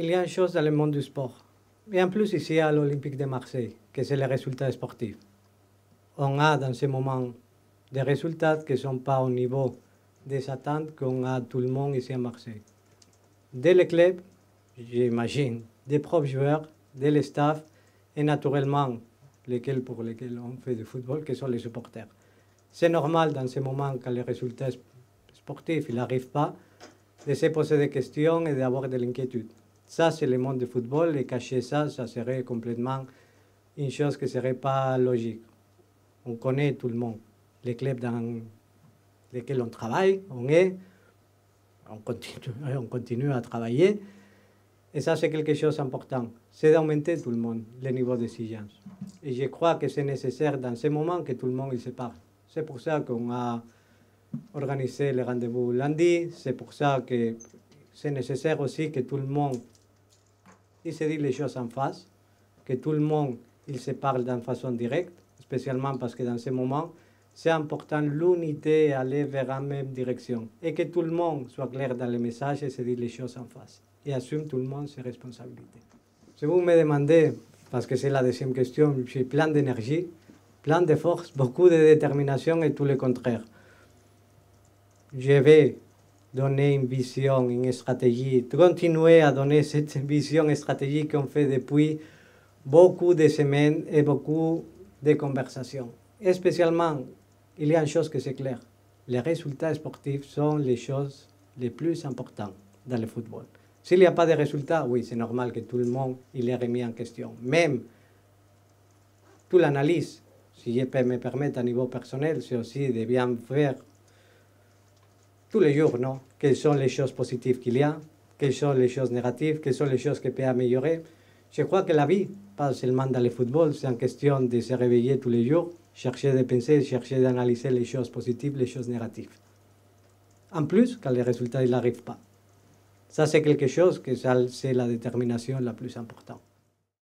Il y a une chose dans le monde du sport. Et en plus, ici à l'Olympique de Marseille, que c'est les résultats sportifs. On a dans ce moment des résultats qui ne sont pas au niveau des attentes qu'on a tout le monde ici à Marseille. Dès le club, j'imagine, des propres joueurs, dès le staff et naturellement pour lesquels on fait du football, qui sont les supporters. C'est normal dans ce moment quand les résultats sportifs n'arrivent pas, de se poser des questions et d'avoir de l'inquiétude. Ça, c'est le monde du football et cacher ça, ça serait complètement une chose qui ne serait pas logique. On connaît tout le monde, les clubs dans lesquels on travaille, on continue à travailler. Et ça, c'est quelque chose d'important. C'est d'augmenter tout le monde, le niveau d'exigence. Et je crois que c'est nécessaire dans ce moment que tout le monde se parle. C'est pour ça qu'on a organisé le rendez-vous lundi. C'est pour ça que c'est nécessaire aussi que tout le monde il se dit les choses en face, que tout le monde il se parle d'une façon directe, spécialement parce que dans ce moment, c'est important l'unité et aller vers la même direction. Et que tout le monde soit clair dans les messages et se dit les choses en face. Et assume tout le monde ses responsabilités. Si vous me demandez, parce que c'est la deuxième question, j'ai plein d'énergie, plein de force, beaucoup de détermination et tout le contraire. Je vais donner une vision, une stratégie, continuer à donner cette vision et stratégie qu'on fait depuis beaucoup de semaines et beaucoup de conversations. Et spécialement, il y a une chose que c'est clair, les résultats sportifs sont les choses les plus importantes dans le football. S'il n'y a pas de résultats, oui, c'est normal que tout le monde il est remis en question. Même toute l'analyse, si je peux me permettre à niveau personnel, c'est aussi de bien faire tous les jours, non? Quelles sont les choses positives qu'il y a, quelles sont les choses négatives, quelles sont les choses qui peuvent améliorer. Je crois que la vie, pas seulement dans le football, c'est une question de se réveiller tous les jours, chercher de penser, chercher d'analyser les choses positives, les choses négatives. En plus, quand les résultats n'arrivent pas. Ça, c'est quelque chose que c'est la détermination la plus importante.